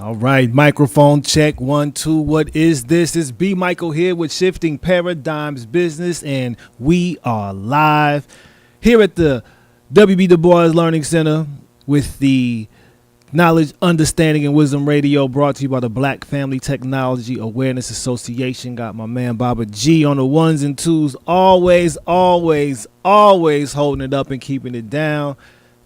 All right, microphone check 1 2. What is this? It's B Michael here with Shifting Paradigms Business, and we are live here at the WB Du Bois Learning Center with the Knowledge, Understanding, and Wisdom Radio, brought to you by the Black Family Technology Awareness Association. Got my man Baba G on the ones and twos, always holding it up and keeping it down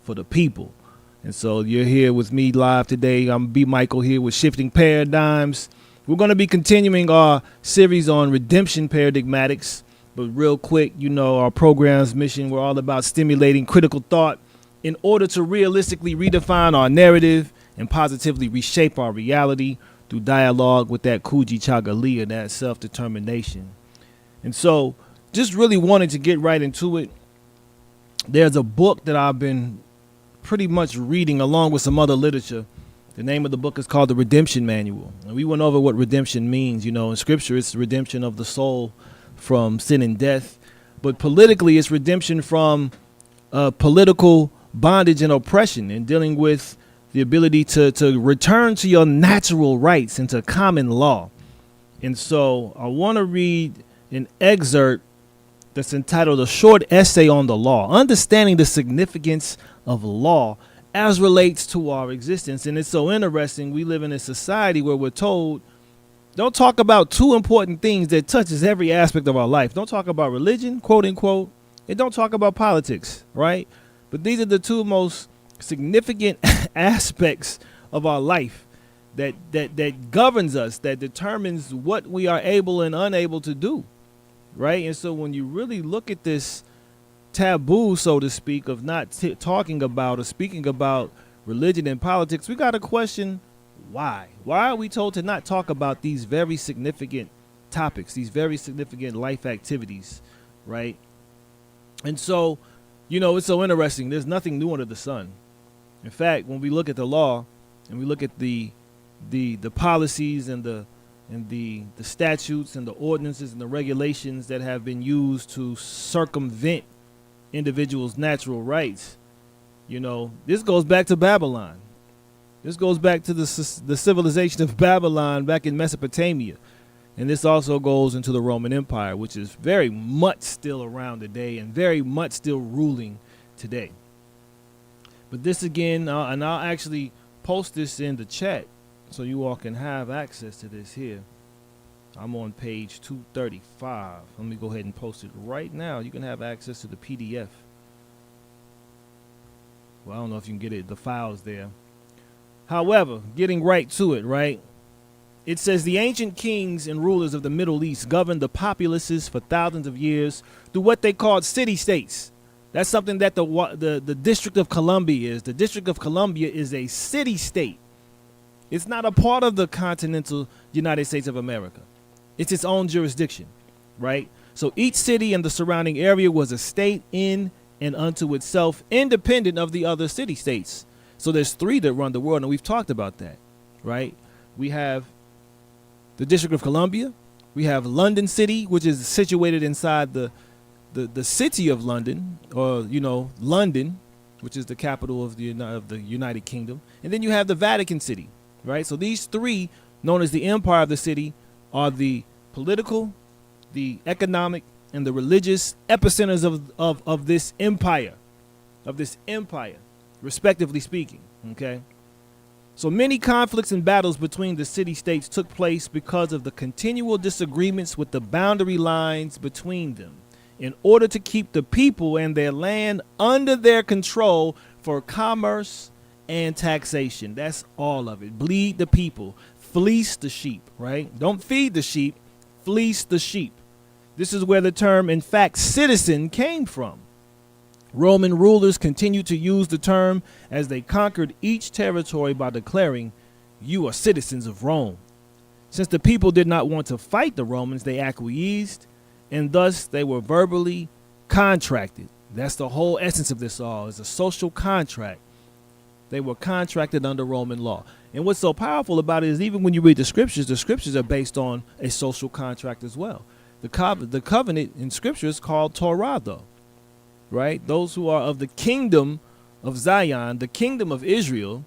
for the people. And so you're here with me live today. I'm B Michael here with Shifting Paradigms. We're going to be continuing our series on redemption paradigmatics. But real quick, you know, our program's mission, we're all about stimulating critical thought in order to realistically redefine our narrative and positively reshape our reality through dialogue with that Kuji that self-determination. And so just really wanted to get right into it. There's a book that I've been pretty much reading along with some other literature. The name of the book is called The Redemption Manual. And we went over what redemption means. You know, in scripture, it's the redemption of the soul from sin and death. But politically, it's redemption from political bondage and oppression, and dealing with the ability to return to your natural rights and to common law. And so I want to read an excerpt that's entitled A Short Essay on the Law, Understanding the Significance of Law as Relates to Our Existence. And it's so interesting. We live in a society where we're told, don't talk about two important things that touches every aspect of our life. Don't talk about religion, quote unquote, and don't talk about politics, right? But these are the two most significant aspects of our life that governs us, that determines what we are able and unable to do. Right. And so when you really look at this taboo, so to speak, of not talking about or speaking about religion and politics, we got to question why. Why are we told to not talk about these very significant topics, these very significant life activities? Right. And so, you know, it's so interesting. There's nothing new under the sun. In fact, when we look at the law and we look at the policies and the statutes and the ordinances and the regulations that have been used to circumvent individuals' natural rights, you know, this goes back to Babylon. This goes back to the civilization of Babylon back in Mesopotamia. And this also goes into the Roman Empire, which is very much still around today and very much still ruling today. But this again, and I'll actually post this in the chat so you all can have access to this here. I'm on page 235. Let me go ahead and post it right now. You can have access to the PDF. Well, I don't know if you can get it. The file's there. However, getting right to it, right? It says the ancient kings and rulers of the Middle East governed the populaces for thousands of years through what they called city-states. That's something that the District of Columbia is. The District of Columbia is a city-state. It's not a part of the continental United States of America. It's its own jurisdiction, right? So each city and the surrounding area was a state in and unto itself, independent of the other city-states. So there's three that run the world, and we've talked about that, right? We have the District of Columbia. We have London City, which is situated inside the city of London, or, you know, London, which is the capital of the United Kingdom. And then you have the Vatican City. Right, so these three, known as the empire of the city, are the political, the economic, and the religious epicenters of this empire, respectively speaking. Okay, so many conflicts and battles between the city-states took place because of the continual disagreements with the boundary lines between them, in order to keep the people and their land under their control for commerce and taxation. That's all of it. Bleed the people, fleece the sheep, right? Don't feed the sheep, fleece the sheep. This is where the term, in fact, citizen came from. Roman rulers continued to use the term as they conquered each territory by declaring, "You are citizens of Rome." Since the people did not want to fight the Romans, they acquiesced, and thus they were verbally contracted. That's the whole essence of this all, is a social contract. They were contracted under Roman law. And what's so powerful about it is even when you read the scriptures are based on a social contract as well. The covenant in scripture is called Torah, though, right? Those who are of the kingdom of Zion, the kingdom of Israel,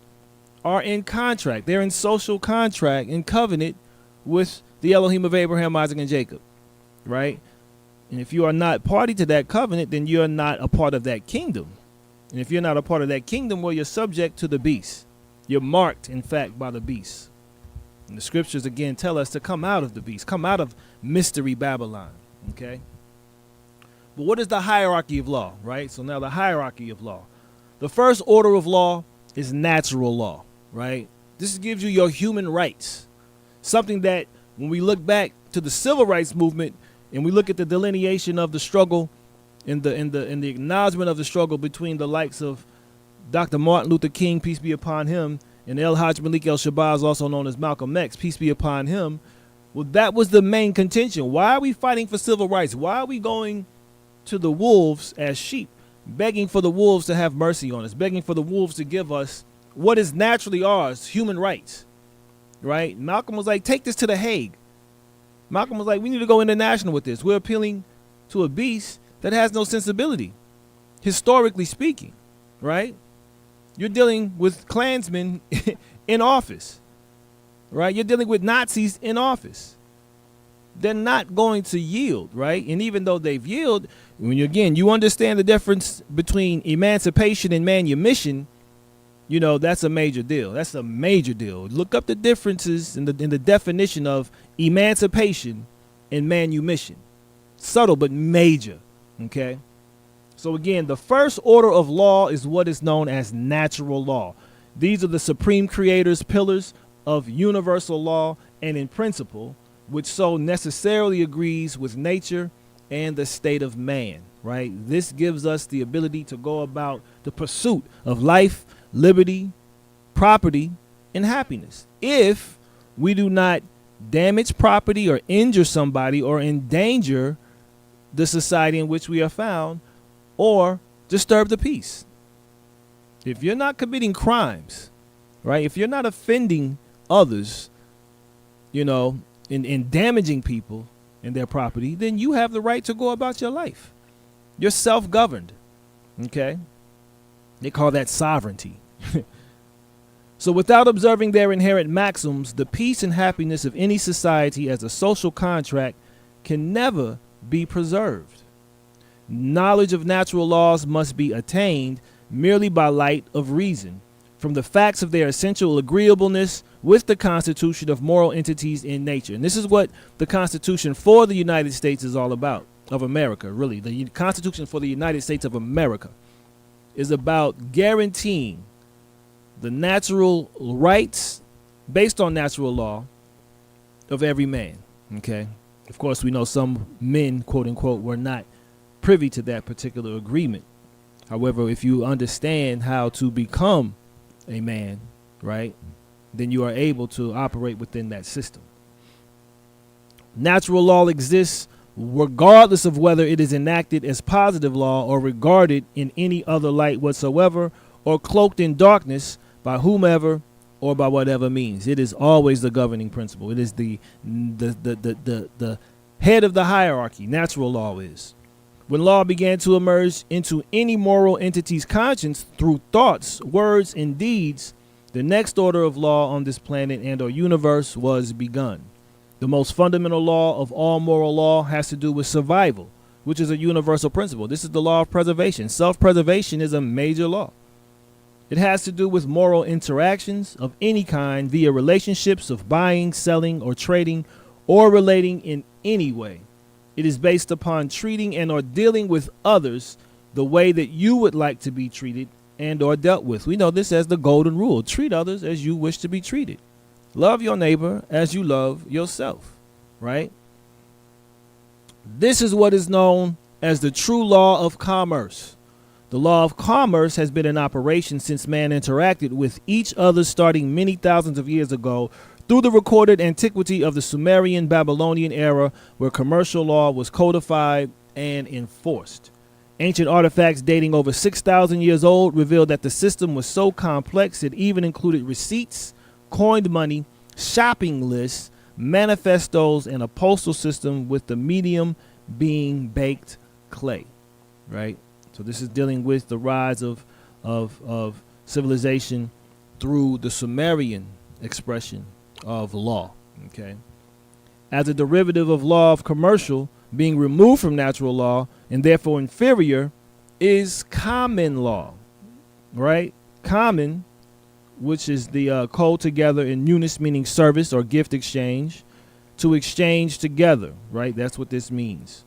are in contract. They're in social contract and covenant with the Elohim of Abraham, Isaac, and Jacob, right? And if you are not party to that covenant, then you're not a part of that kingdom. And if you're not a part of that kingdom, well, you're subject to the beast. You're marked, in fact, by the beast. And the scriptures, again, tell us to come out of the beast, come out of mystery Babylon, okay? But what is the hierarchy of law, right? So now the hierarchy of law. The first order of law is natural law, right? This gives you your human rights, something that when we look back to the civil rights movement and we look at the delineation of the struggle and the acknowledgement of the struggle between the likes of Dr. Martin Luther King, peace be upon him, and El Hajj Malik El-Shabazz, also known as Malcolm X, peace be upon him. Well, that was the main contention. Why are we fighting for civil rights? Why are we going to the wolves as sheep, begging for the wolves to have mercy on us, begging for the wolves to give us what is naturally ours, human rights, right? Malcolm was like, take this to The Hague. Malcolm was like, we need to go international with this. We're appealing to a beast that has no sensibility, historically speaking, right? You're dealing with Klansmen in office, right? You're dealing with Nazis in office. They're not going to yield, right? And even though they've yielded, when you understand the difference between emancipation and manumission, you know, that's a major deal. That's a major deal. Look up the differences in the definition of emancipation and manumission. Subtle, but major, okay? So again, the first order of law is what is known as natural law. These are the supreme creator's pillars of universal law and in principle, which so necessarily agrees with nature and the state of man, right? This gives us the ability to go about the pursuit of life, liberty, property, and happiness. If we do not damage property or injure somebody or endanger the society in which we are found or disturb the peace. If you're not committing crimes, right? If you're not offending others, you know, in damaging people and their property, then you have the right to go about your life. You're self-governed, okay? They call that sovereignty. So without observing their inherent maxims, the peace and happiness of any society as a social contract can never be preserved. Knowledge of natural laws must be attained merely by light of reason, from the facts of their essential agreeableness with the constitution of moral entities in nature. And this is what the Constitution for the United States is all about, of America, really. The Constitution for the United States of America is about guaranteeing the natural rights based on natural law of every man, okay? Of course, we know some men, quote unquote, were not privy to that particular agreement. However, if you understand how to become a man, right, then you are able to operate within that system. Natural law exists regardless of whether it is enacted as positive law or regarded in any other light whatsoever or cloaked in darkness by whomever or by whatever means. It is always the governing principle. It is the head of the hierarchy. Natural law is. When law began to emerge into any moral entity's conscience through thoughts, words, and deeds, the next order of law on this planet and or universe was begun. The most fundamental law of all moral law has to do with survival, which is a universal principle. This is the law of preservation. Self-preservation is a major law. It has to do with moral interactions of any kind via relationships of buying, selling, or trading, or relating in any way. It is based upon treating and or dealing with others the way that you would like to be treated and or dealt with. We know this as the golden rule. Treat others as you wish to be treated. Love your neighbor as you love yourself, right? This is what is known as the true law of commerce. The law of commerce has been in operation since man interacted with each other starting many thousands of years ago through the recorded antiquity of the Sumerian Babylonian era, where commercial law was codified and enforced. Ancient artifacts dating over 6,000 years old reveal that the system was so complex it even included receipts, coined money, shopping lists, manifestos, and a postal system, with the medium being baked clay, right? So this is dealing with the rise of civilization through the Sumerian expression of law. Okay. As a derivative of law of commercial, being removed from natural law and therefore inferior, is common law, right? Common, which is the code together in unis, meaning service or gift exchange, to exchange together, right? That's what this means.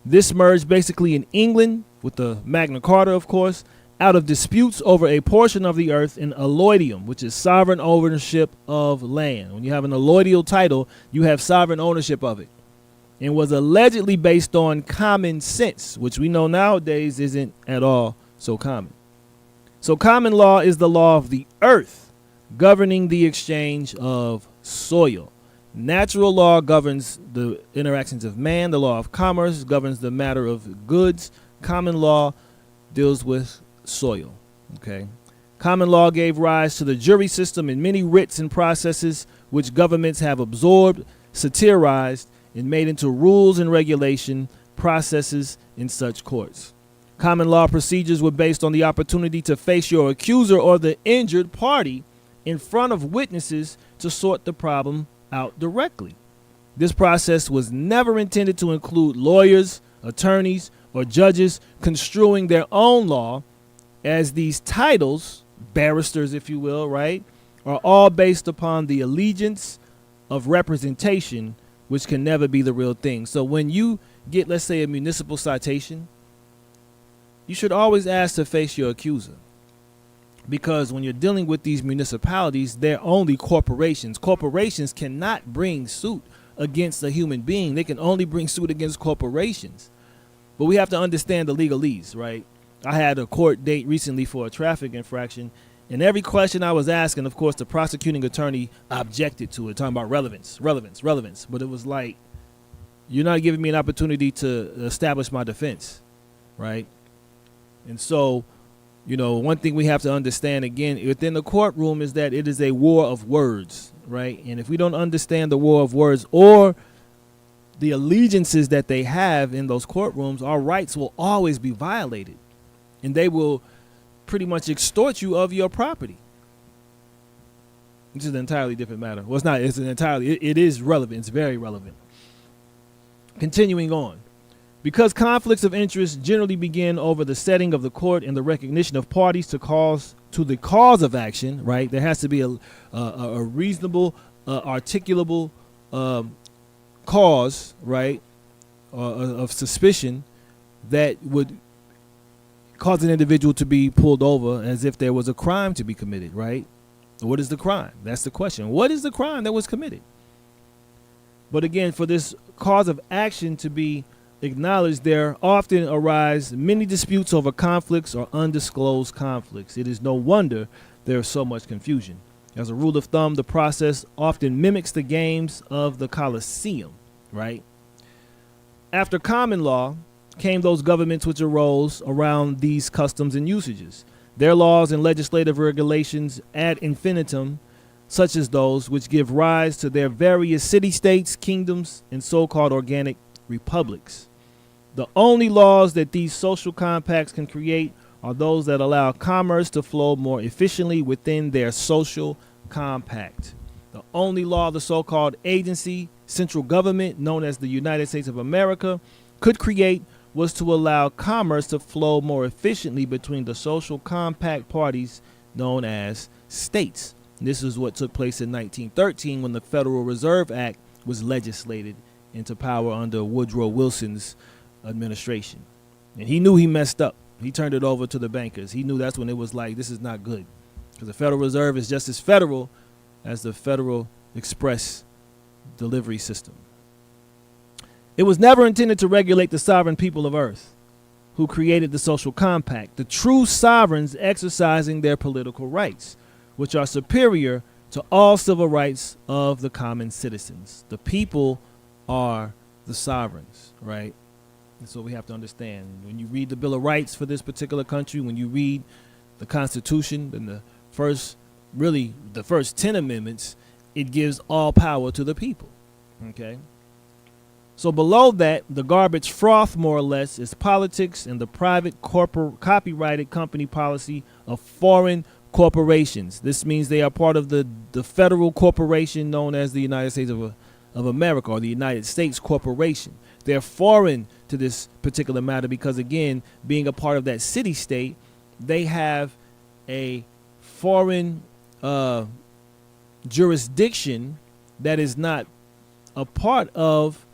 This merged basically in England with the Magna Carta, of course, out of disputes over a portion of the earth in alloidium, which is sovereign ownership of land. When you have an alloidial title, you have sovereign ownership of it, and was allegedly based on common sense, which we know nowadays isn't at all so common. So common law is the law of the earth, governing the exchange of soil. Natural law governs the interactions of man. The law of commerce governs the matter of goods. Common law deals with soil. Okay. Common law gave rise to the jury system and many writs and processes which governments have absorbed, satirized, and made into rules and regulation processes in such courts. Common law procedures were based on the opportunity to face your accuser or the injured party in front of witnesses to sort the problem out directly. This process was never intended to include lawyers, attorneys, or judges construing their own law, as these titles, barristers if you will, right, are all based upon the allegiance of representation, which can never be the real thing. So when you get, let's say, a municipal citation, you should always ask to face your accuser. Because when you're dealing with these municipalities, they're only corporations. Corporations cannot bring suit against a human being. They can only bring suit against corporations. But we have to understand the legalese, right? I had a court date recently for a traffic infraction, and every question I was asking, of course, the prosecuting attorney objected to it, talking about relevance. But it was like, you're not giving me an opportunity to establish my defense, right? And so, you know, one thing we have to understand again within the courtroom is that it is a war of words, right? And if we don't understand the war of words or the allegiances that they have in those courtrooms, our rights will always be violated, and they will pretty much extort you of your property. Which is an entirely different matter. Well, it's not. It's an entirely. It is relevant. It's very relevant. Continuing on. Because conflicts of interest generally begin over the setting of the court and the recognition of parties to the cause of action, right? There has to be a reasonable, articulable cause, right, of suspicion that would cause an individual to be pulled over as if there was a crime to be committed, right? What is the crime? That's the question. What is the crime that was committed? But again, for this cause of action to be acknowledged, there often arise many disputes over conflicts or undisclosed conflicts. It is no wonder there is so much confusion. As a rule of thumb, the process often mimics the games of the Colosseum, right? After common law came those governments which arose around these customs and usages. Their laws and legislative regulations ad infinitum, such as those which give rise to their various city-states, kingdoms, and so-called organic republics. The only laws that these social compacts can create are those that allow commerce to flow more efficiently within their social compact. The only law the so-called agency, central government, known as the United States of America, could create was to allow commerce to flow more efficiently between the social compact parties known as states. And this is what took place in 1913 when the Federal Reserve Act was legislated into power under Woodrow Wilson's administration. And he knew he messed up. He turned it over to the bankers. He knew that's when it was like, this is not good. Because the Federal Reserve is just as federal as the Federal Express delivery system. It was never intended to regulate the sovereign people of Earth who created the social compact, the true sovereigns exercising their political rights, which are superior to all civil rights of the common citizens. The people are the sovereigns, right? And so we have to understand, when you read the Bill of Rights for this particular country, when you read the Constitution and the first 10 amendments, it gives all power to the people, okay? So below that, the garbage froth, more or less, is politics and the private copyrighted company policy of foreign corporations. This means they are part of the federal corporation known as the United States of America, or the United States Corporation. They're foreign to this particular matter because, again, being a part of that city state, they have a foreign jurisdiction that is not a part of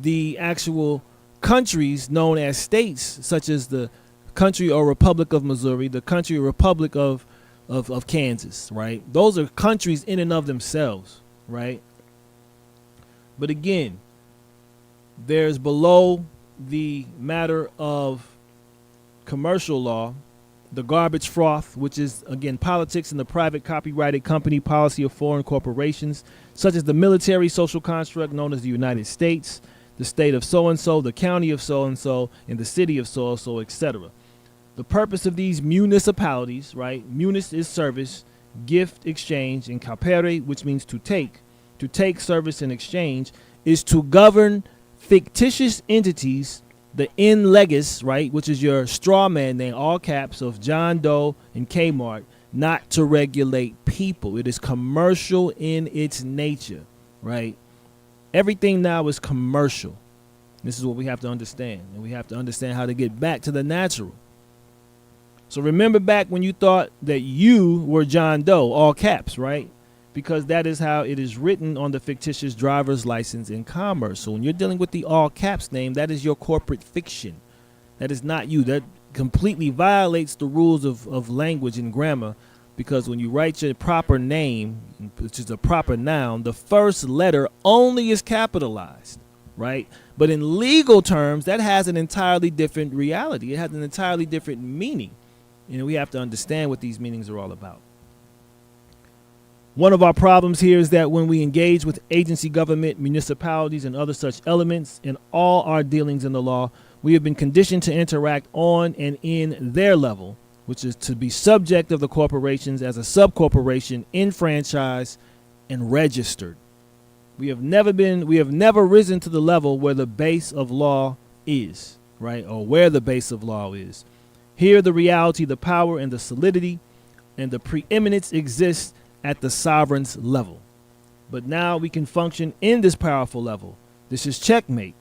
the actual countries known as states, such as the country or Republic of Missouri, the country or Republic of Kansas, right? Those are countries in and of themselves, right? But again, there's below the matter of commercial law, the garbage froth, which is, again, politics and the private copyrighted company policy of foreign corporations, such as the military social construct known as the United States, the state of so-and-so, the county of so-and-so, and the city of so-and-so, etc. The purpose of these municipalities, right? Munis is service, gift, exchange, and capere, which means to take service in exchange, is to govern fictitious entities, the in legis, right, which is your straw man name, all caps, of John Doe and Kmart, not to regulate people. It is commercial in its nature, right? Everything now is commercial. This is what we have to understand, and we have to understand how to get back to the natural. So remember back when you thought that you were John Doe, all caps, right? Because that is how it is written on the fictitious driver's license in commerce. So when you're dealing with the all caps name, that is your corporate fiction. That is not you. That completely violates the rules of language and grammar, because when you write your proper name, which is a proper noun, the first letter only is capitalized, right? But in legal terms, that has an entirely different reality. It has an entirely different meaning. And we have to understand what these meanings are all about. One of our problems here is that when we engage with agency government, municipalities, and other such elements in all our dealings in the law, we have been conditioned to interact on and in their level, which is to be subject of the corporations as a subcorporation, enfranchised, and registered. We have never risen to the level where the base of law is, right? Or where the base of law is. Here, the reality, the power, and the solidity, and the preeminence exists at the sovereign's level. But now we can function in this powerful level. This is checkmate.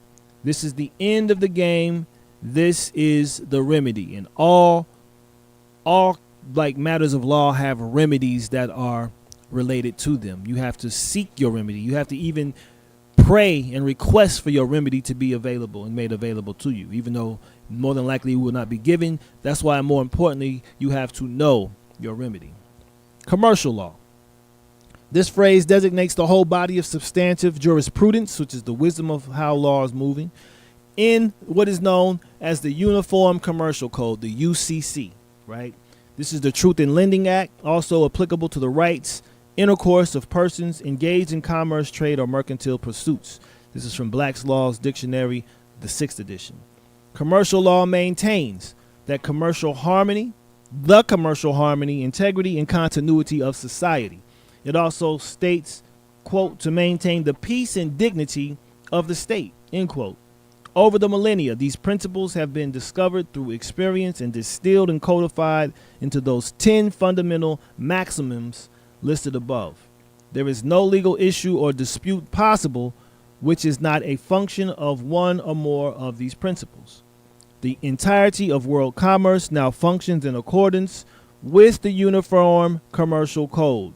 This is the end of the game. This is the remedy. And all like matters of law have remedies that are related to them. You have to seek your remedy. You have to even pray and request for your remedy to be available and made available to you, even though more than likely it will not be given. That's why, more importantly, you have to know your remedy. Commercial law. This phrase designates the whole body of substantive jurisprudence, which is the wisdom of how law is moving, in what is known as the Uniform Commercial Code, the UCC, right? This is the Truth in Lending Act, also applicable to the rights, intercourse of persons engaged in commerce, trade, or mercantile pursuits. This is from Black's Law's Dictionary, the 6th edition. Commercial law maintains that commercial harmony, integrity, and continuity of society. It also states, quote, to maintain the peace and dignity of the state, end quote. Over the millennia, these principles have been discovered through experience and distilled and codified into those 10 fundamental maxims listed above. There is no legal issue or dispute possible which is not a function of one or more of these principles. The entirety of world commerce now functions in accordance with the Uniform Commercial Code,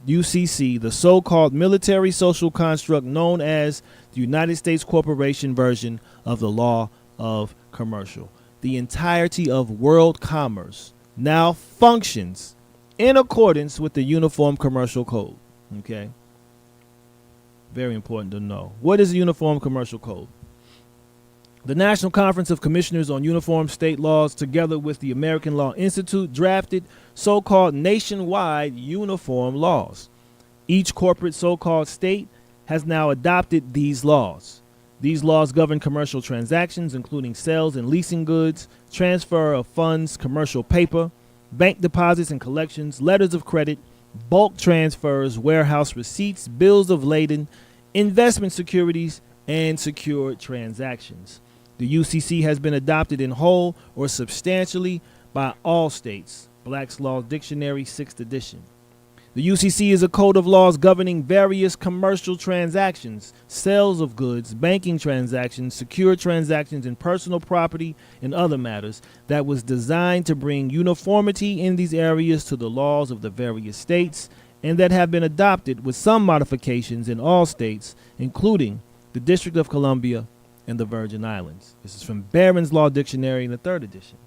UCC, the so-called military social construct known as the United States Corporation version of the law of commercial. The entirety of world commerce now functions in accordance with the Uniform Commercial Code. Okay? Very important to know. What is the Uniform Commercial Code? The National Conference of Commissioners on Uniform State Laws, together with the American Law Institute, drafted so-called nationwide uniform laws. Each corporate so-called state has now adopted these laws. These laws govern commercial transactions, including sales and leasing goods, transfer of funds, commercial paper, bank deposits and collections, letters of credit, bulk transfers, warehouse receipts, bills of lading, investment securities, and secured transactions. The UCC has been adopted in whole or substantially by all states, Black's Law Dictionary, 6th edition. The UCC is a code of laws governing various commercial transactions, sales of goods, banking transactions, secure transactions in personal property, and other matters that was designed to bring uniformity in these areas to the laws of the various states and that have been adopted with some modifications in all states, including the District of Columbia and the Virgin Islands. This is from Barron's Law Dictionary in the 3rd edition.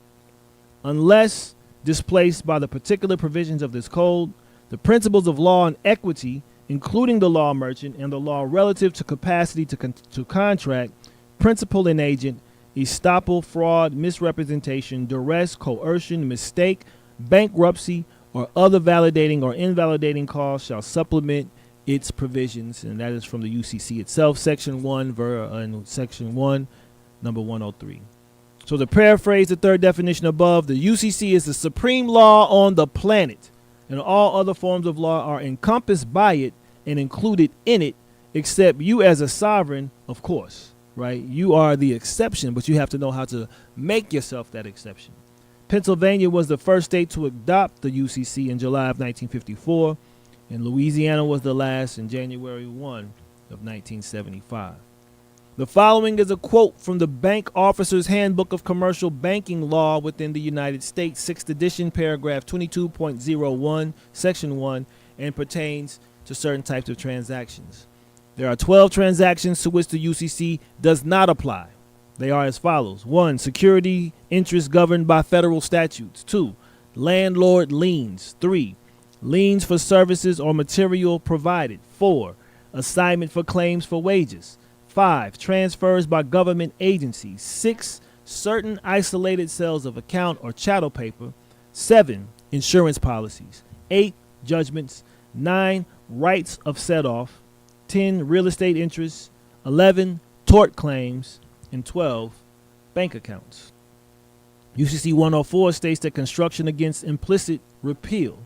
Unless displaced by the particular provisions of this code, the principles of law and equity, including the law merchant and the law relative to capacity to contract, principal and agent, estoppel, fraud, misrepresentation, duress, coercion, mistake, bankruptcy, or other validating or invalidating cause shall supplement its provisions. And that is from the UCC itself, Section 1, Section 1, number 103. So to paraphrase the 3rd definition above, the UCC is the supreme law on the planet, and all other forms of law are encompassed by it and included in it, except you as a sovereign, of course, right? You are the exception, but you have to know how to make yourself that exception. Pennsylvania was the first state to adopt the UCC in July of 1954, and Louisiana was the last in January 1 of 1975. The following is a quote from the Bank Officer's Handbook of Commercial Banking Law within the United States, 6th edition, paragraph 22.01, section 1, and pertains to certain types of transactions. There are 12 transactions to which the UCC does not apply. They are as follows. 1. Security interests governed by federal statutes. 2. Landlord liens. 3. Liens for services or material provided. 4. Assignment for claims for wages. 5. Transfers by government agencies. 6. Certain isolated sales of account or chattel paper. 7. Insurance policies. 8. Judgments. 9. Rights of set-off. 10. Real estate interests. 11. Tort claims. And 12. Bank accounts. UCC 104 states that construction against implicit repeal.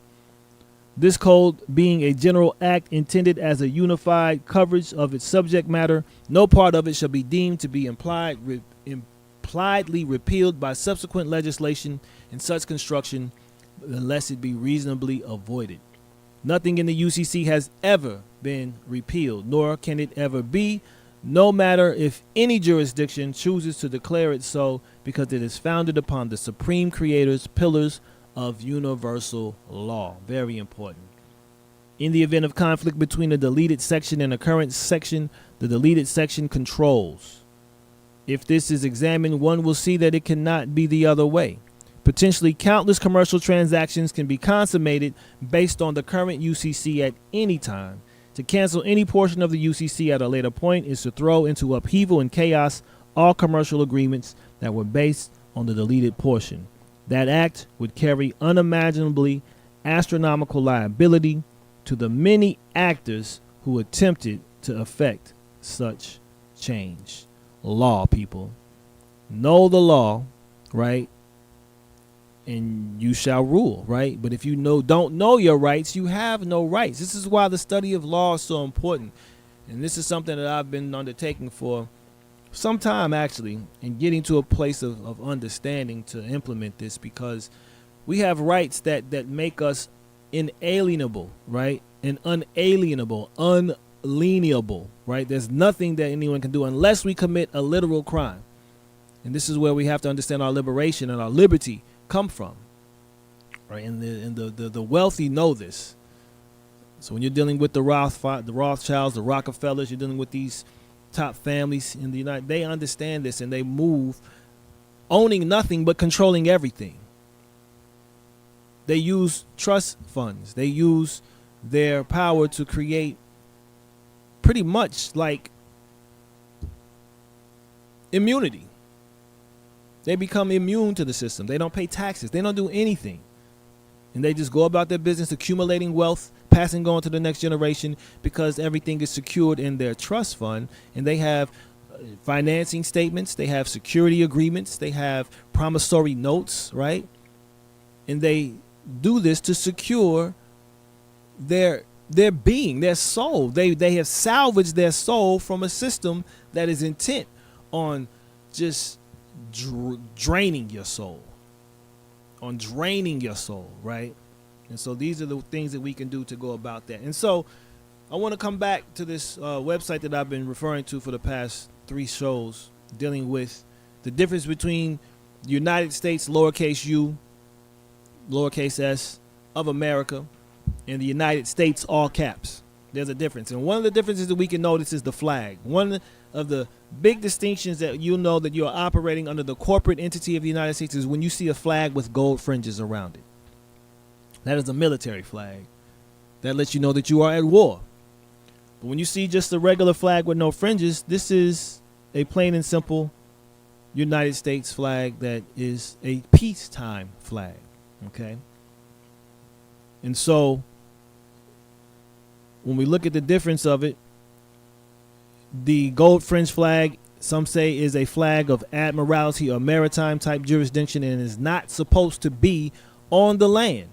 This code being a general act intended as a unified coverage of its subject matter, no part of it shall be deemed to be impliedly repealed by subsequent legislation in such construction unless it be reasonably avoided. Nothing in the UCC has ever been repealed, nor can it ever be, no matter if any jurisdiction chooses to declare it so, because it is founded upon the Supreme Creator's pillars of universal law. Very important. In the event of conflict between a deleted section and a current section, the deleted section controls. If this is examined, one will see that it cannot be the other way. Potentially countless commercial transactions can be consummated based on the current UCC at any time. To cancel any portion of the UCC at a later point is to throw into upheaval and chaos all commercial agreements that were based on the deleted portion. That act would carry unimaginably astronomical liability to the many actors who attempted to effect such change. Law, people. Know the law, right? And you shall rule, right? But if you don't know your rights, you have no rights. This is why the study of law is so important. And this is something that I've been undertaking for some time, actually, and getting to a place of understanding to implement this, because we have rights that make us inalienable, right? And unalienable, unalienable, right? There's nothing that anyone can do unless we commit a literal crime. And this is where we have to understand our liberation and our liberty come from, right? And the wealthy know this. So when you're dealing with the Rothschilds, the Rockefellers, you're dealing with these top families in the United, they understand this, and they move owning nothing but controlling everything. They use trust funds. They use their power to create pretty much like immunity. They become immune to the system. They don't pay taxes. They don't do anything. And they just go about their business, accumulating wealth, passing on to the next generation, because everything is secured in their trust fund. And they have financing statements. They have security agreements. They have promissory notes, right? And they do this to secure their being, their soul. They have salvaged their soul from a system that is intent on just draining your soul, on draining your soul, right? And so these are the things that we can do to go about that. And so I want to come back to this website that I've been referring to for the past 3 shows, dealing with the difference between the United States, lowercase u, lowercase s, of America, and the United States, all caps. There's a difference. And one of the differences that we can notice is the flag. One of the big distinctions that you'll know that you're operating under the corporate entity of the United States is when you see a flag with gold fringes around it. That is a military flag. That lets you know that you are at war. But when you see just a regular flag with no fringes, this is a plain and simple United States flag that is a peacetime flag. Okay? And so when we look at the difference of it, the gold fringe flag, some say, is a flag of admiralty or maritime type jurisdiction and is not supposed to be on the land.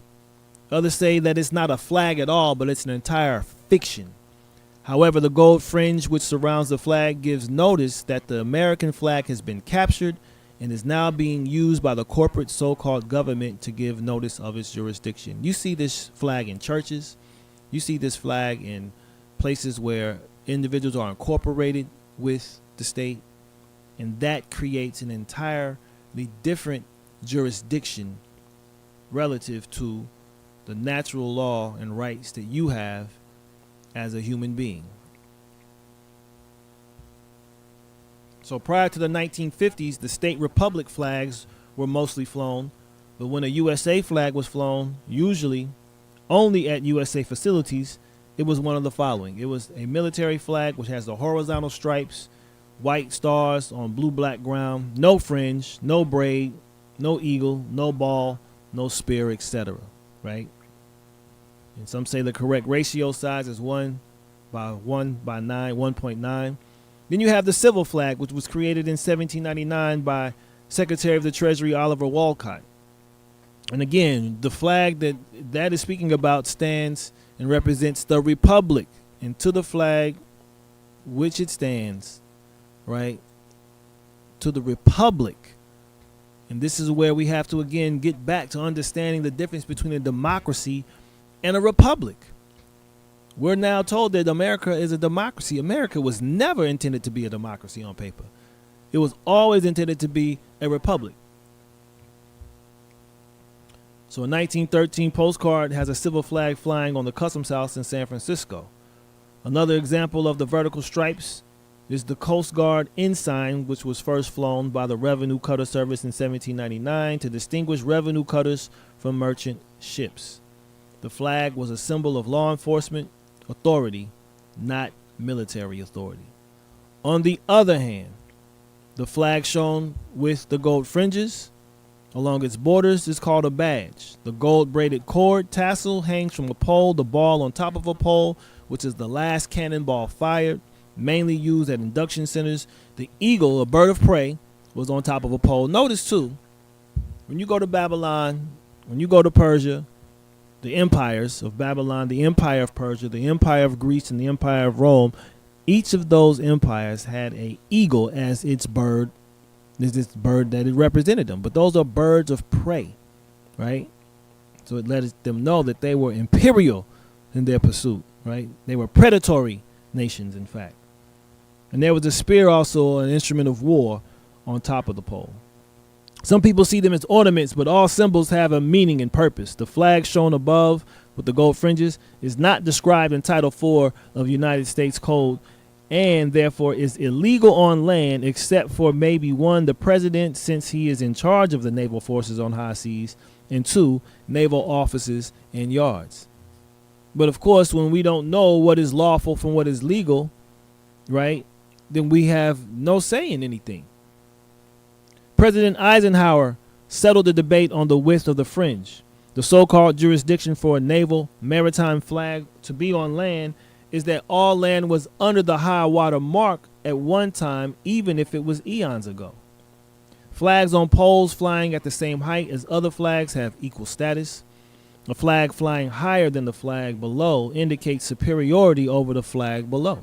Others say that it's not a flag at all, but it's an entire fiction. However, the gold fringe which surrounds the flag gives notice that the American flag has been captured and is now being used by the corporate so-called government to give notice of its jurisdiction. You see this flag in churches. You see this flag in places where individuals are incorporated with the state, and that creates an entirely different jurisdiction relative to the natural law and rights that you have as a human being. So prior to the 1950s, the state republic flags were mostly flown, but when a USA flag was flown, usually only at USA facilities, it was one of the following. It was a military flag which has the horizontal stripes, white stars on blue-black ground, no fringe, no braid, no eagle, no ball, no spear, etc. Right? And some say the correct ratio size is 1:9. Then you have the civil flag, which was created in 1799 by Secretary of the Treasury Oliver Wolcott. And again, the flag that is speaking about stands and represents the republic, and to the flag which it stands, right, to the republic. And this is where we have to again get back to understanding the difference between a democracy and a republic. We're now told that America is a democracy. America was never intended to be a democracy on paper. It was always intended to be a republic. So a 1913 postcard has a civil flag flying on the Customs House in San Francisco. Another example of the vertical stripes is the Coast Guard ensign, which was first flown by the Revenue Cutter Service in 1799 to distinguish revenue cutters from merchant ships. The flag was a symbol of law enforcement authority, not military authority. On the other hand, the flag shown with the gold fringes along its borders is called a badge. The gold braided cord tassel hangs from a pole, the ball on top of a pole, which is the last cannonball fired, mainly used at induction centers. The eagle, a bird of prey, was on top of a pole. Notice too, when you go to Babylon, when you go to Persia, the empires of Babylon, the empire of Persia, the empire of Greece, and the empire of Rome, each of those empires had an eagle as its bird. There's this bird that it represented them. But those are birds of prey, right? So it let them know that they were imperial in their pursuit, right? They were predatory nations, in fact. And there was a spear, also an instrument of war, on top of the pole. Some people see them as ornaments, but all symbols have a meaning and purpose. The flag shown above with the gold fringes is not described in Title IV of United States Code, and therefore is illegal on land except for maybe 1, the president, since he is in charge of the naval forces on high seas, and 2, naval offices and yards. But of course, when we don't know what is lawful from what is legal, right, then we have no say in anything. President Eisenhower settled the debate on the width of the fringe. The so-called jurisdiction for a naval maritime flag to be on land is that all land was under the high water mark at one time, even if it was eons ago. Flags on poles flying at the same height as other flags have equal status. A flag flying higher than the flag below indicates superiority over the flag below.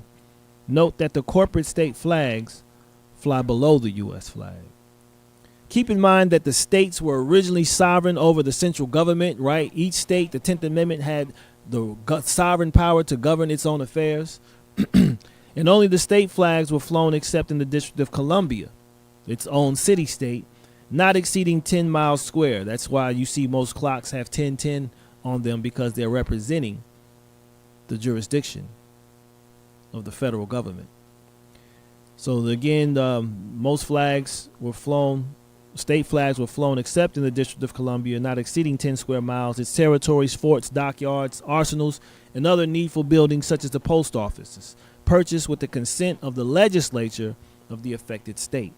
Note that the corporate state flags fly below the U.S. flag. Keep in mind that the states were originally sovereign over the central government, right? Each state, the 10th Amendment, had the sovereign power to govern its own affairs. And only the state flags were flown except in the District of Columbia, its own city-state, not exceeding 10 miles square. That's why you see most clocks have 1010 on them, because they're representing the jurisdiction of the federal government. So again, most flags were flown, state flags were flown except in the District of Columbia, not exceeding 10 square miles, its territories, forts, dockyards, arsenals, and other needful buildings such as the post offices, purchased with the consent of the legislature of the affected state.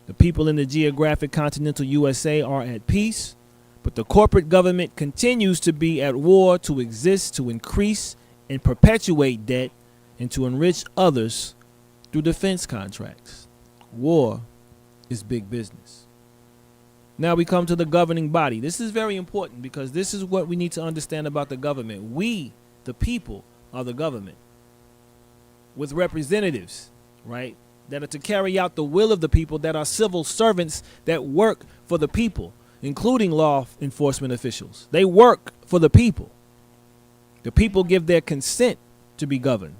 The people in the geographic continental USA are at peace, but the corporate government continues to be at war to exist, to increase and perpetuate debt, and to enrich others through defense contracts. War is big business. Now we come to the governing body. This is very important, because this is what we need to understand about the government. We, the people, are the government, with representatives, right, that are to carry out the will of the people, that are civil servants that work for the people, including law enforcement officials. They work for the people. The people give their consent to be governed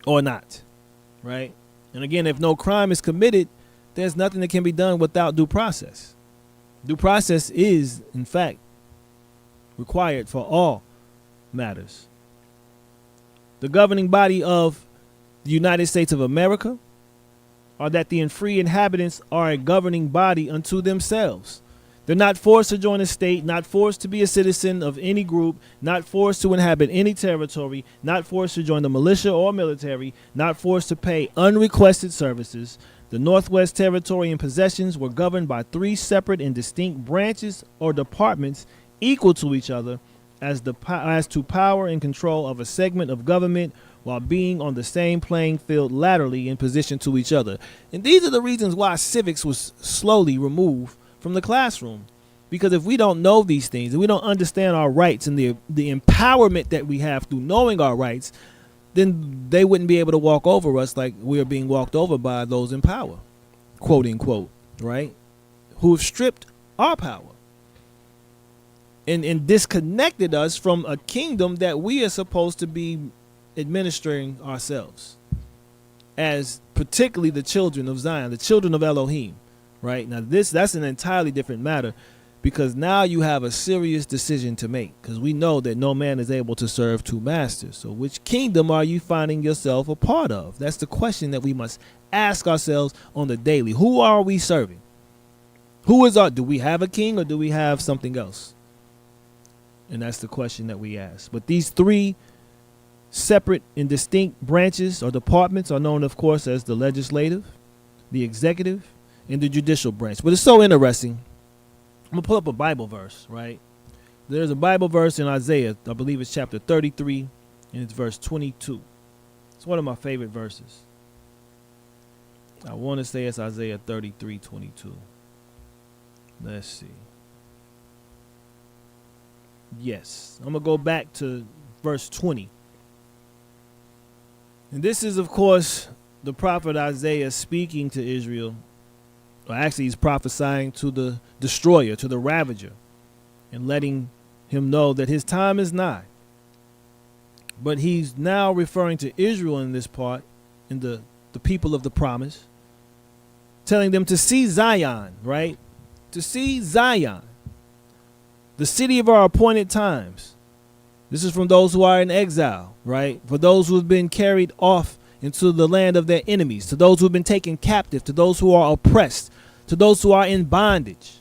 or not, right? And again, if no crime is committed, there's nothing that can be done without due process. Due process is, in fact, required for all matters. The governing body of the United States of America are that the free inhabitants are a governing body unto themselves. They're not forced to join a state, not forced to be a citizen of any group, not forced to inhabit any territory, not forced to join the militia or military, not forced to pay unrequested services. The Northwest Territory and possessions were governed by 3 separate and distinct branches or departments equal to each other as to power and control of a segment of government, while being on the same playing field laterally in position to each other. And these are the reasons why civics was slowly removed from the classroom. Because if we don't know these things, and we don't understand our rights and the empowerment that we have through knowing our rights, then they wouldn't be able to walk over us like we are being walked over by those in power, quote unquote, right? Who have stripped our power and disconnected us from a kingdom that we are supposed to be administering ourselves, as particularly the children of Zion, the children of Elohim, right? Now that's an entirely different matter, because now you have a serious decision to make, because we know that no man is able to serve 2 masters. So which kingdom are you finding yourself a part of? That's the question that we must ask ourselves on the daily. Who are we serving? Do we have a king, or do we have something else? And that's the question that we ask. But these 3 separate and distinct branches or departments are known, of course, as the legislative, the executive, and the judicial branch. But it's so interesting. I'm going to pull up a Bible verse, right? There's a Bible verse in Isaiah, I believe it's chapter 33, and it's verse 22. It's one of my favorite verses. I want to say it's Isaiah 33:22. Let's see. Yes, I'm going to go back to verse 20. And this is, of course, the prophet Isaiah speaking to Israel. Or actually, he's prophesying to the destroyer, to the ravager, and letting him know that his time is nigh. But he's now referring to Israel in this part, in the people of the promise, telling them to see Zion, right? To see Zion, the city of our appointed times. This is from those who are in exile, right? For those who have been carried off into the land of their enemies, to those who have been taken captive, to those who are oppressed, to those who are in bondage,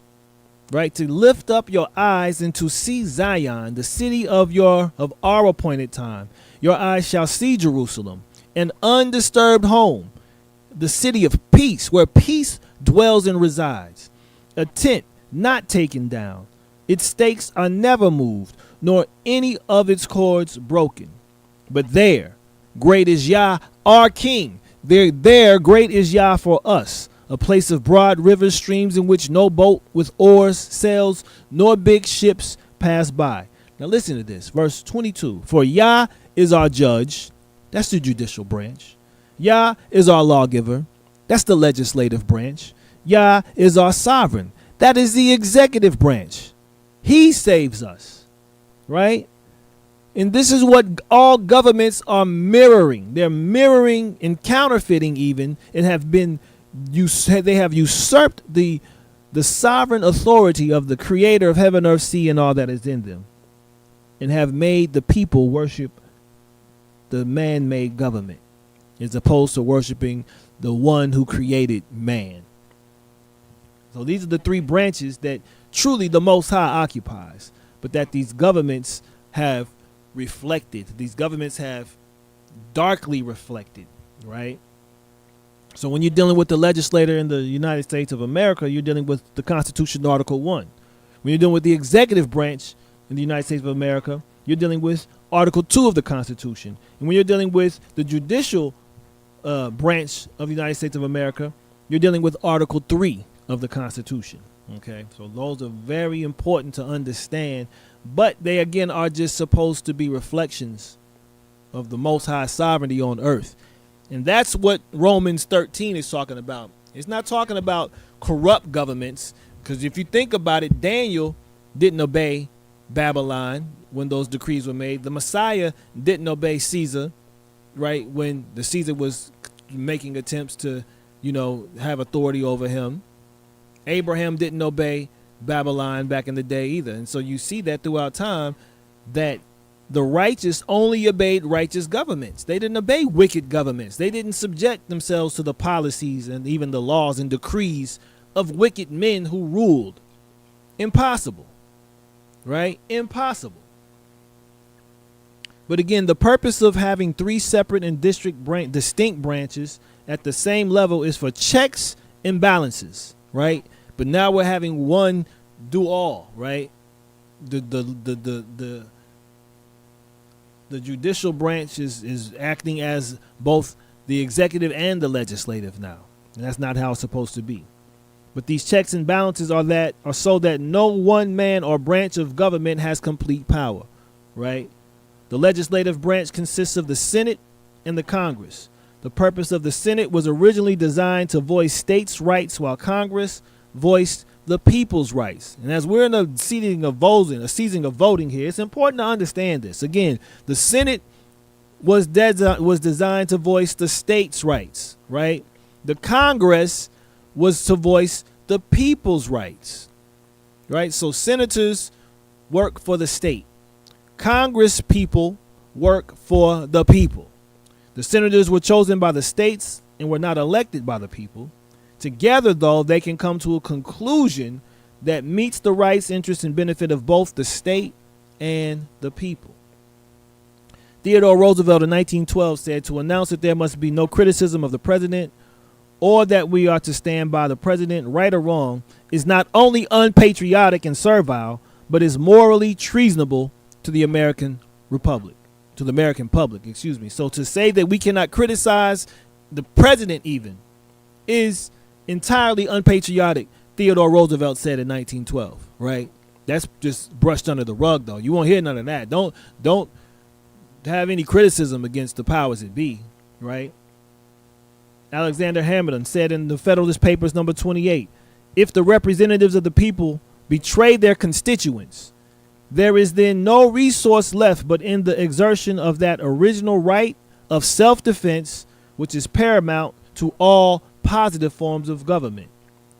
right? To lift up your eyes and to see Zion, the city of our appointed time. Your eyes shall see Jerusalem, an undisturbed home, the city of peace, where peace dwells and resides, a tent not taken down. Its stakes are never moved, nor any of its cords broken. But there, great is Yah, our King. There, great is Yah for us, a place of broad rivers, streams in which no boat with oars sails, nor big ships pass by. Now listen to this, verse 22. For Yah is our judge. That's the judicial branch. Yah is our lawgiver. That's the legislative branch. Yah is our sovereign. That is the executive branch. He saves us, right? And this is what all governments are mirroring. They're mirroring and counterfeiting even, and they have usurped the sovereign authority of the creator of heaven, earth, sea, and all that is in them, and have made the people worship the man-made government as opposed to worshiping the one who created man. So these are the three branches that truly the Most High occupies, but that these governments have reflected. These governments have darkly reflected, right? So when you're dealing with the legislator in the United States of America, you're dealing with the Constitution, Article 1. When you're dealing with the executive branch in the United States of America, you're dealing with Article 2 of the Constitution. And when you're dealing with the judicial branch of the United States of America, you're dealing with Article 3 of the Constitution. Okay, so those are very important to understand, but they again are just supposed to be reflections of the Most High sovereignty on earth. And that's what Romans 13 is talking about. It's not talking about corrupt governments, because if you think about it, Daniel didn't obey Babylon when those decrees were made. The Messiah didn't obey Caesar, right, when the Caesar was making attempts to, have authority over him. Abraham didn't obey Babylon back in the day either. And so you see that throughout time, that the righteous only obeyed righteous governments. They didn't obey wicked governments. They didn't subject themselves to the policies and even the laws and decrees of wicked men who ruled. Impossible, right? Impossible. But again, the purpose of having three separate and distinct branches at the same level is for checks and balances, right? But now we're having one do all, right? The judicial branch is acting as both the executive and the legislative now. And that's not how it's supposed to be. But these checks and balances are so that no one man or branch of government has complete power, right? The legislative branch consists of the Senate and the Congress. The purpose of the Senate was originally designed to voice states' rights, while Congress voiced the people's rights. And as we're in a season of voting here, it's important to understand this. Again, the Senate was designed to voice the states' rights, right? The Congress was to voice the people's rights, right? So senators work for the state. Congress people work for the people. The senators were chosen by the states and were not elected by the people. Together, though, they can come to a conclusion that meets the rights, interests, and benefit of both the state and the people. Theodore Roosevelt in 1912 said, "To announce that there must be no criticism of the president or that we are to stand by the president, right or wrong, is not only unpatriotic and servile, but is morally treasonable to the American Republic, to the American public, excuse me." So to say that we cannot criticize the president even is entirely unpatriotic, Theodore Roosevelt said in 1912, right? That's just brushed under the rug, though. You won't hear none of that. Don't have any criticism against the powers that be, right? Alexander Hamilton said in the Federalist Papers number 28, "If the representatives of the people betray their constituents, there is then no resource left but in the exertion of that original right of self-defense which is paramount to all positive forms of government.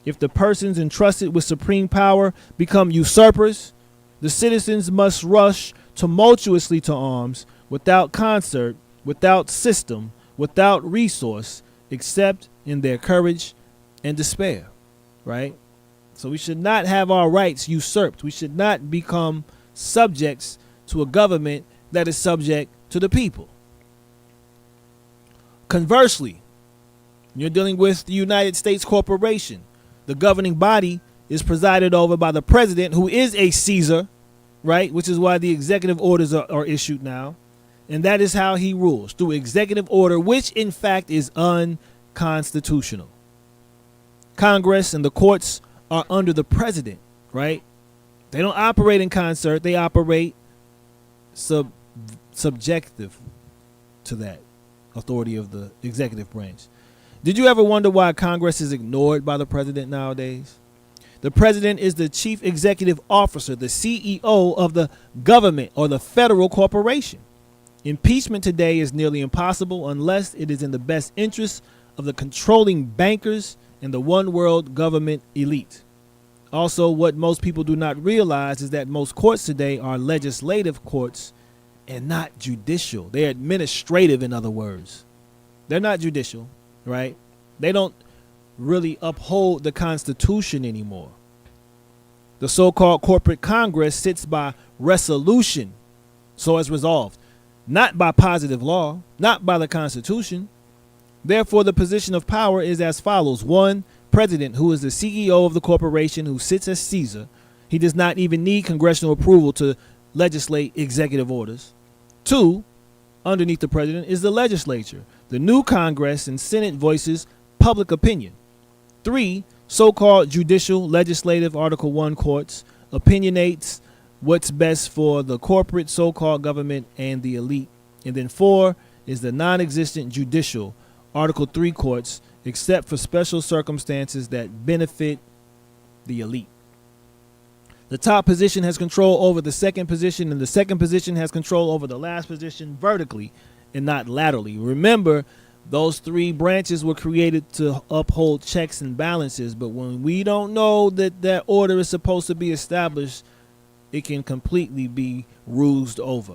If the persons entrusted with supreme power become usurpers, the citizens must rush tumultuously to arms without concert, without system, without resource, except in their courage and despair," right? So we should not have our rights usurped. We should not become subjects to a government that is subject to the people. Conversely, you're dealing with the United States corporation. The governing body is presided over by the president, who is a Caesar, right? Which is why the executive orders are issued now. And that is how he rules, through executive order, which in fact is unconstitutional. Congress and the courts are under the president, right? They don't operate in concert. They operate subjective to that authority of the executive branch. Did you ever wonder why Congress is ignored by the president nowadays? The president is the chief executive officer, the CEO of the government or the federal corporation. Impeachment today is nearly impossible unless it is in the best interest of the controlling bankers and the one world government elite. Also, what most people do not realize is that most courts today are legislative courts and not judicial. They're administrative, in other words. They're not judicial, right? They don't really uphold the Constitution anymore. The so-called corporate Congress sits by resolution, so it's resolved, not by positive law, not by the Constitution. Therefore, the position of power is as follows. 1, president, who is the CEO of the corporation, who sits as Caesar. He does not even need congressional approval to legislate executive orders. 2, underneath the president is the legislature. The new Congress and Senate voices public opinion. 3, so-called judicial, legislative, Article 1 courts opinionates what's best for the corporate so-called government and the elite. And then 4 is the non-existent judicial, Article 3 courts, except for special circumstances that benefit the elite. The top position has control over the second position, and the second position has control over the last position vertically and not laterally. Remember, those 3 branches were created to uphold checks and balances, but when we don't know that that order is supposed to be established, it can completely be rused over.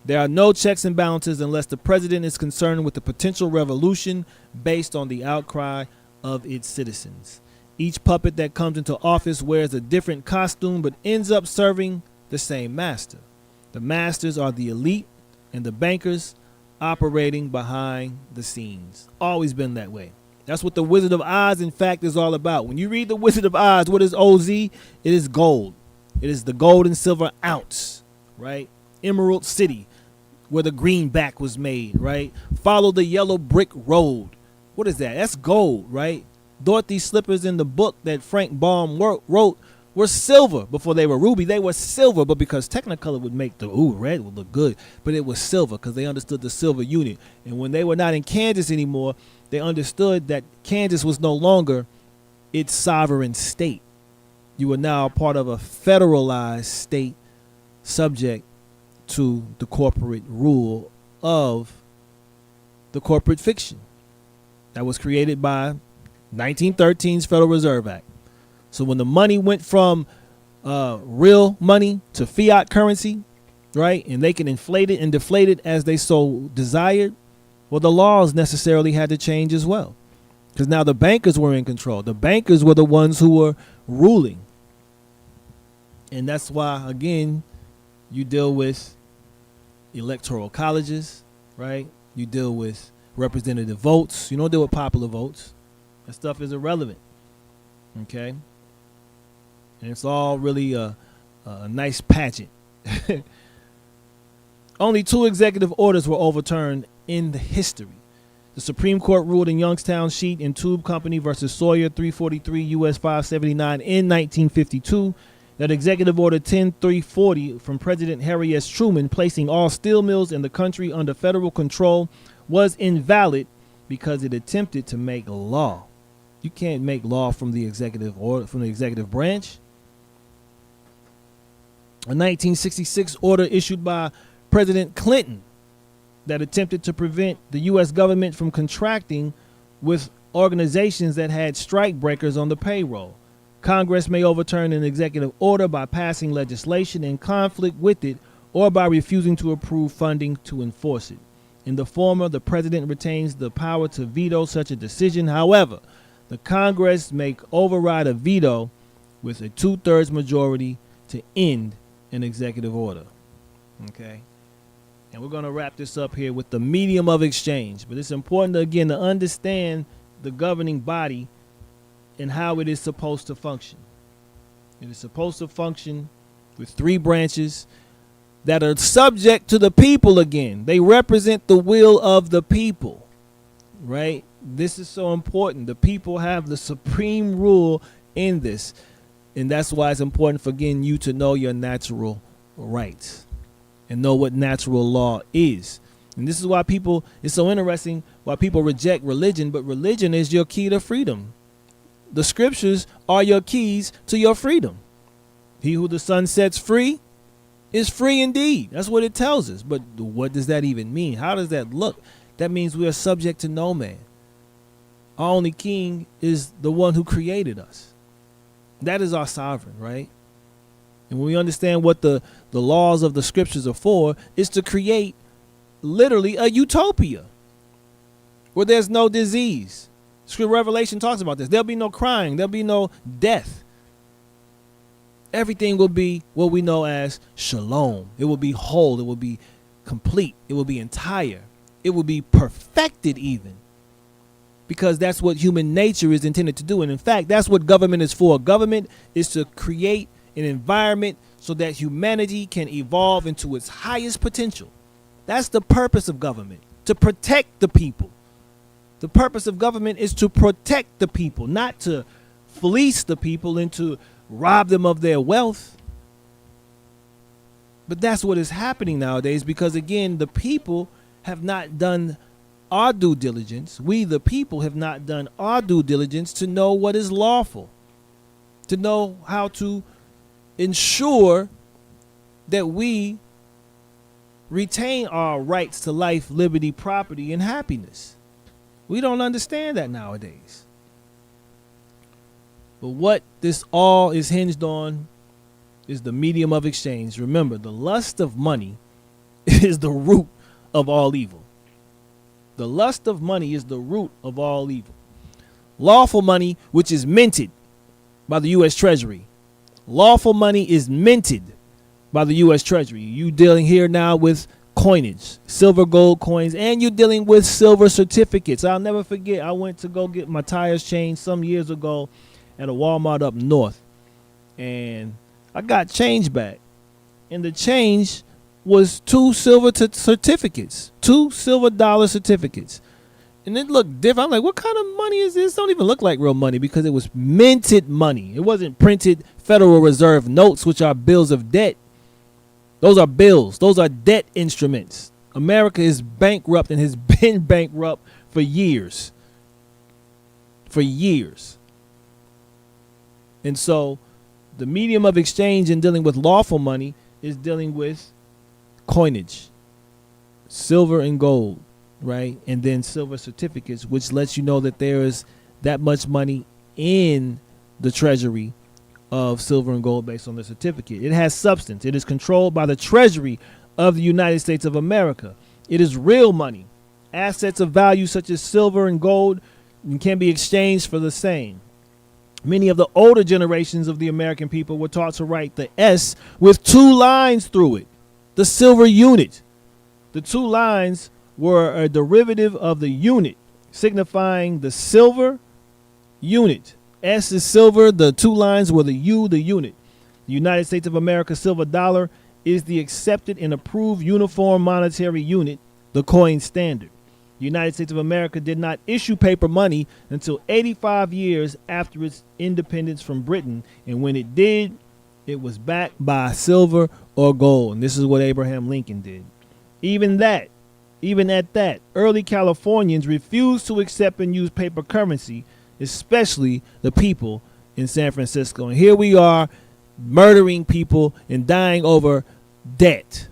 There are no checks and balances unless the president is concerned with the potential revolution based on the outcry of its citizens. Each puppet that comes into office wears a different costume but ends up serving the same master. The masters are the elite and the bankers operating behind the scenes. Always been that way. That's what the Wizard of Oz, in fact, is all about. When you read the Wizard of Oz, what is OZ? It is gold. It is the gold and silver ounce, right? Emerald City, where the greenback was made, right? Follow the yellow brick road. What is that? That's gold, right? Dorothy's slippers in the book that Frank Baum wrote were silver before they were ruby. They were silver, but because Technicolor would make the red would look good, but it was silver because they understood the silver unit. And when they were not in Kansas anymore, they understood that Kansas was no longer its sovereign state. You are now part of a federalized state subject to the corporate rule of the corporate fiction that was created by 1913's Federal Reserve Act. So when the money went from real money to fiat currency, right, and they can inflate it and deflate it as they so desired, well, the laws necessarily had to change as well, because now the bankers were in control. The bankers were the ones who were ruling. And that's why, again, you deal with electoral colleges, right? You deal with representative votes. You don't deal with popular votes. That stuff is irrelevant, okay? And it's all really a nice pageant. Only 2 executive orders were overturned in the history. The Supreme Court ruled in Youngstown Sheet and Tube Company versus Sawyer 343 U.S. 579 in 1952 that Executive Order 10340 from President Harry S. Truman placing all steel mills in the country under federal control was invalid because it attempted to make law. You can't make law from the executive order, from the executive branch. A 1966 order issued by President Clinton that attempted to prevent the U.S. government from contracting with organizations that had strike breakers on the payroll. Congress may overturn an executive order by passing legislation in conflict with it or by refusing to approve funding to enforce it. In the former, the president retains the power to veto such a decision. However, the Congress may override a veto with a 2/3 majority to end an executive order. Okay? And we're going to wrap this up here with the medium of exchange. But it's important, again, to understand the governing body and how it is supposed to function. It is supposed to function with 3 branches that are subject to the people again. They represent the will of the people, right? This is so important. The people have the supreme rule in this. And that's why it's important for, again, you to know your natural rights and know what natural law is. And this is why it's so interesting why people reject religion, but religion is your key to freedom. The scriptures are your keys to your freedom. He who the Son sets free is free indeed. That's what it tells us. But what does that even mean? How does that look? That means we are subject to no man. Our only king is the one who created us. That is our sovereign, right? And when we understand what the laws of the scriptures are for, is to create literally a utopia where there's no disease. Scripture Revelation talks about this. There'll be no crying. There'll be no death. Everything will be what we know as shalom. It will be whole. It will be complete. It will be entire. It will be perfected even. Because that's what human nature is intended to do. And in fact, that's what government is for. Government is to create an environment so that humanity can evolve into its highest potential. That's the purpose of government, to protect the people. The purpose of government is to protect the people, not to fleece the people and to rob them of their wealth. But that's what is happening nowadays because, again, the people have not done our due diligence. We, the people, have not done our due diligence to know what is lawful, to know how to ensure that we retain our rights to life, liberty, property, and happiness. We don't understand that nowadays. But what this all is hinged on is the medium of exchange. Remember, the lust of money is the root of all evil. The lust of money is the root of all evil. Lawful money, which is minted by the U.S. Treasury. Lawful money is minted by the U.S. Treasury. You dealing here now with coinage, silver, gold coins, and you're dealing with silver certificates. I'll never forget, I went to go get my tires changed some years ago at a Walmart up north, and I got change back, and the change was two silver certificates, $2 silver certificates, and it looked different. I'm like, what kind of money is this? Don't even look like real money because it was minted money. It wasn't printed Federal Reserve notes, which are bills of debt. Those are bills. Those are debt instruments. America is bankrupt and has been bankrupt for years. For years. And so the medium of exchange in dealing with lawful money is dealing with coinage, silver and gold, right? And then silver certificates, which lets you know that there is that much money in the treasury of silver and gold based on the certificate. It has substance. It is controlled by the Treasury of the United States of America. It is real money. Assets of value such as silver and gold can be exchanged for the same. Many of the older generations of the American people were taught to write the S with 2 lines through it, the silver unit. The 2 lines were a derivative of the unit, signifying the silver unit. S is silver. The 2 lines were the U, the unit. The United States of America silver dollar is the accepted and approved uniform monetary unit, the coin standard. The United States of America did not issue paper money until 85 years after its independence from Britain. And when it did, it was backed by silver or gold. And this is what Abraham Lincoln did. Even at that, early Californians refused to accept and use paper currency, especially the people in San Francisco. And here we are murdering people and dying over debt.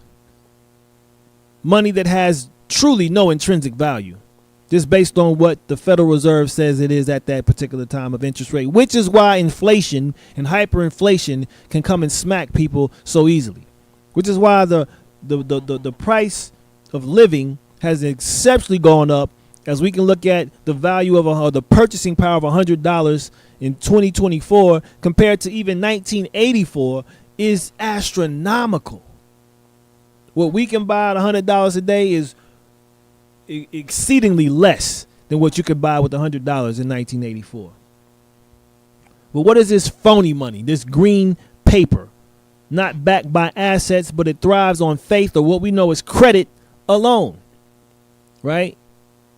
Money that has truly no intrinsic value, just based on what the Federal Reserve says it is at that particular time of interest rate, which is why inflation and hyperinflation can come and smack people so easily, which is why the price of living has exceptionally gone up. As we can look at the value of the purchasing power of $100 in 2024 compared to even 1984 is astronomical. What we can buy at $100 a day is exceedingly less than what you could buy with $100 in 1984. But what is this phony money, this green paper, not backed by assets, but it thrives on faith or what we know as credit alone, right?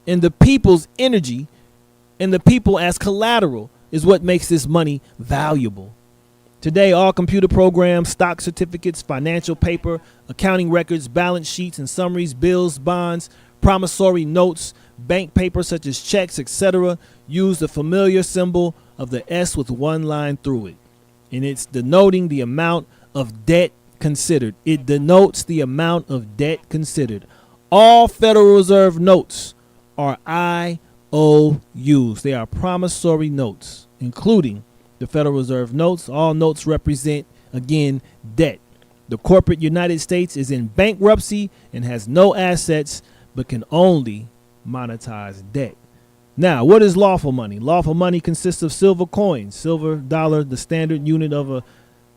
And the people's energy and the people as collateral is what makes this money valuable. Today, all computer programs, stock certificates, financial paper, accounting records, balance sheets and summaries, bills, bonds, promissory notes, bank paper such as checks, etc., use the familiar symbol of the S with one line through it. And it's denoting the amount of debt considered. It denotes the amount of debt considered. All Federal Reserve notes are IOUs. They are promissory notes, including the Federal Reserve notes. All notes represent, again, debt. The corporate United States is in bankruptcy and has no assets, but can only monetize debt. Now, what is lawful money? Lawful money consists of silver coins. Silver dollar, the standard unit of a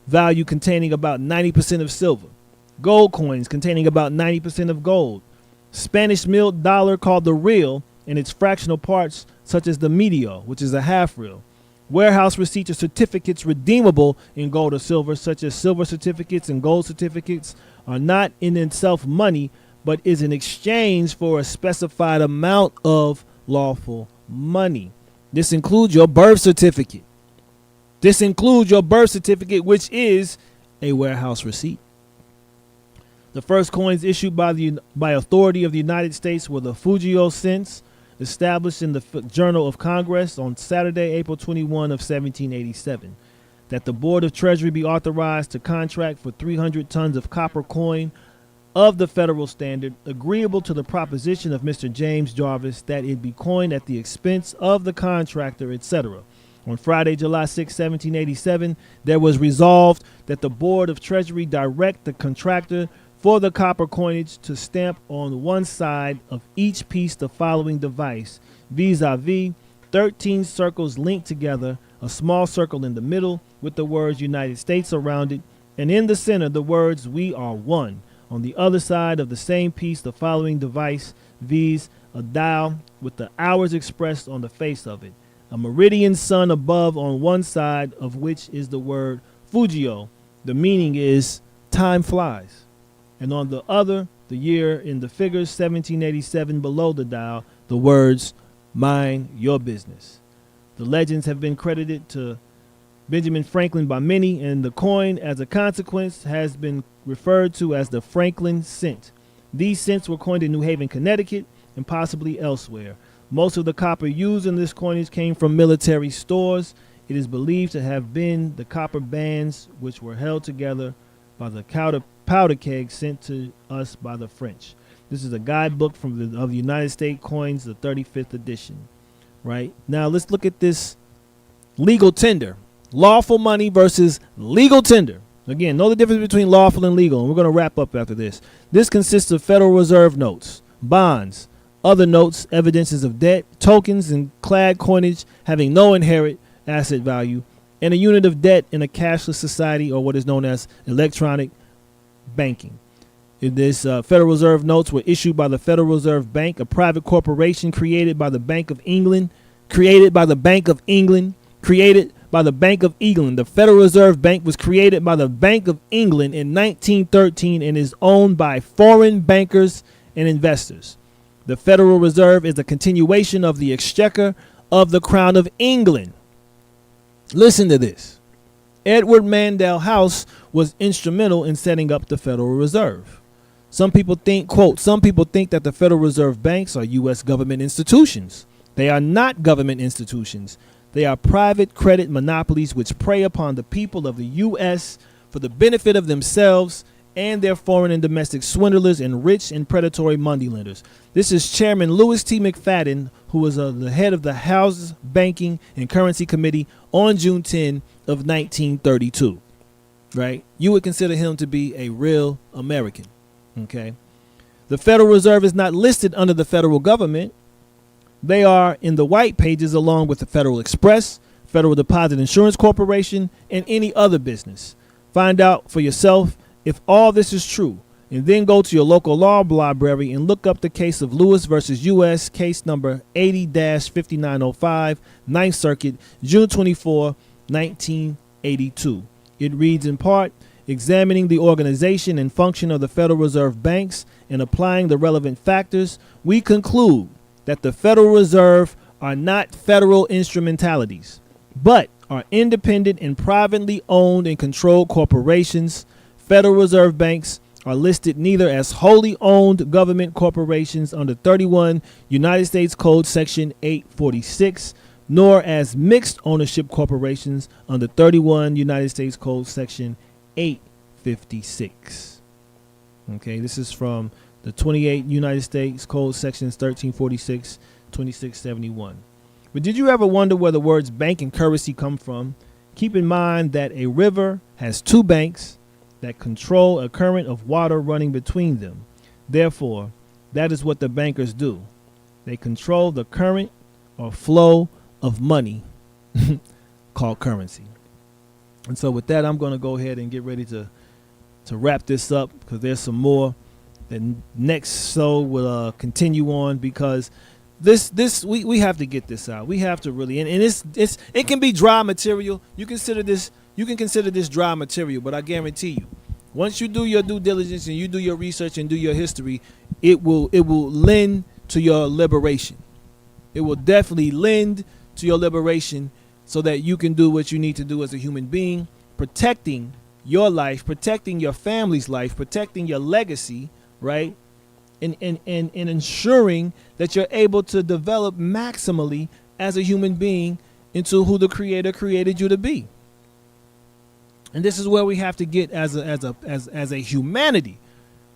value containing about 90% of silver. Gold coins containing about 90% of gold. Spanish milled dollar called the real and its fractional parts such as the medio, which is a half real. Warehouse receipts or certificates redeemable in gold or silver, such as silver certificates and gold certificates, are not in itself money, but is an exchange for a specified amount of lawful money. This includes your birth certificate. Which is a warehouse receipt. The first coins issued by authority of the United States were the KUAW cents, established in the Journal of Congress on Saturday, April 21 of 1787, that the Board of Treasury be authorized to contract for 300 tons of copper coin of the federal standard, agreeable to the proposition of Mr. James Jarvis that it be coined at the expense of the contractor, etc. On Friday, July 6, 1787, there was resolved that the Board of Treasury direct the contractor for the copper coinage to stamp on one side of each piece the following device, vis-a-vis 13 circles linked together, a small circle in the middle with the words United States around it, and in the center the words we are one. On the other side of the same piece the following device, viz. A dial with the hours expressed on the face of it, a meridian sun above on one side of which is the word Fujio. The meaning is time flies. And on the other, the year in the figures 1787 below the dial, the words, mind your business. The legends have been credited to Benjamin Franklin by many, and the coin, as a consequence, has been referred to as the Franklin cent. These cents were coined in New Haven, Connecticut, and possibly elsewhere. Most of the copper used in this coinage came from military stores. It is believed to have been the copper bands which were held together by the powder keg sent to us by the French. This is a guidebook of the United States coins, the 35th edition. Right now, let's look at this legal tender. Lawful money versus legal tender. Again, know the difference between lawful and legal, and we're going to wrap up after this. This consists of Federal Reserve notes, bonds, other notes, evidences of debt, tokens, and clad coinage having no inherent asset value, and a unit of debt in a cashless society, or what is known as electronic banking. This Federal Reserve notes were issued by the Federal Reserve Bank, a private corporation created by the Bank of England. The Federal Reserve Bank was created by the Bank of England in 1913 and is owned by foreign bankers and investors. The Federal Reserve is a continuation of the exchequer of the Crown of England. Listen to this. Edward Mandell House was instrumental in setting up the Federal Reserve. Some people think, quote, some people think that the Federal Reserve banks are U.S. government institutions. They are not government institutions. They are private credit monopolies which prey upon the people of the U.S. for the benefit of themselves and their foreign and domestic swindlers and rich and predatory moneylenders. This is Chairman Louis T. McFadden, who was the head of the House Banking and Currency Committee on June 10 of 1932. Right? You would consider him to be a real American. Okay. The Federal Reserve is not listed under the federal government. They are in the white pages along with the Federal Express, Federal Deposit Insurance Corporation, and any other business. Find out for yourself if all this is true, and then go to your local law library and look up the case of Lewis versus U.S. case number 80-5905, 9th Circuit, June 24, 1982. It reads in part, examining the organization and function of the Federal Reserve banks and applying the relevant factors, we conclude that the Federal Reserve are not federal instrumentalities, but are independent and privately owned and controlled corporations. Federal Reserve banks are listed neither as wholly owned government corporations under 31 United States Code Section 846, nor as mixed ownership corporations under 31 United States Code Section 856. Okay, this is from the 28 United States Code Sections 1346, 2671. But did you ever wonder where the words bank and currency come from? Keep in mind that a river has two banks that control a current of water running between them. Therefore, that is what the bankers do. They control the current or flow of money called currency. And so with that, I'm going to go ahead and get ready to wrap this up, because there's some more. The next show will continue on, because we have to get this out. We have to really, and it can be dry material. You can consider this dry material, but I guarantee you, once you do your due diligence and you do your research and do your history, it will lend to your liberation. It will definitely lend to your liberation, so that you can do what you need to do as a human being, protecting your life, protecting your family's life, protecting your legacy, right? And ensuring that you're able to develop maximally as a human being into who the Creator created you to be. And this is where we have to get as a humanity.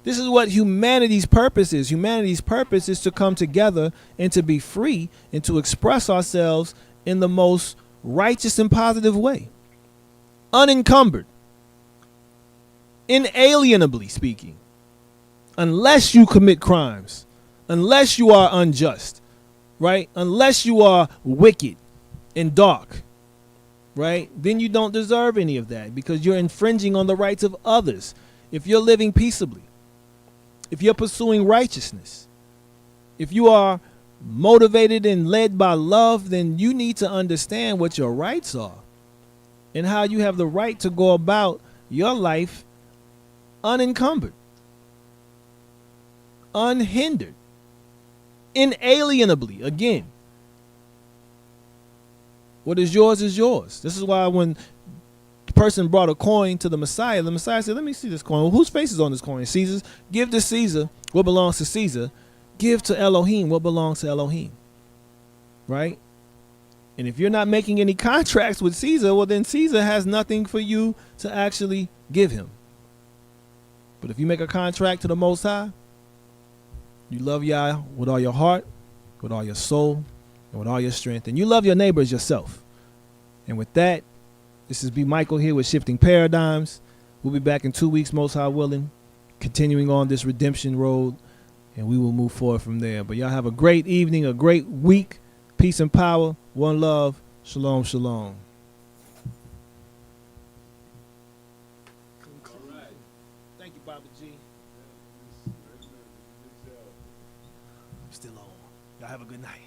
This is what humanity's purpose is. Humanity's purpose is to come together and to be free and to express ourselves in the most righteous and positive way. Unencumbered. Inalienably speaking. Unless you commit crimes. Unless you are unjust. Right? Unless you are wicked and dark. Right? Then you don't deserve any of that, because you're infringing on the rights of others. If you're living peaceably, if you're pursuing righteousness, if you are motivated and led by love, then you need to understand what your rights are and how you have the right to go about your life unencumbered, unhindered, inalienably. Again, what is yours is yours. This is why when the person brought a coin to the Messiah said, let me see this coin. Well, whose face is on this coin? Caesar's. Give to Caesar what belongs to Caesar. Give to Elohim what belongs to Elohim. Right? And if you're not making any contracts with Caesar, well, then Caesar has nothing for you to actually give him. But if you make a contract to the Most High, you love Yah with all your heart, with all your soul, and with all your strength, and you love your neighbor as yourself. And with that, this is B. Michael here with Shifting Paradigms. We'll be back in 2 weeks, Most High willing, continuing on this redemption road, and we will move forward from there. But y'all have a great evening, a great week. Peace and power, one love, shalom, shalom. All right. Thank you, Baba G. I'm still on. Y'all have a good night.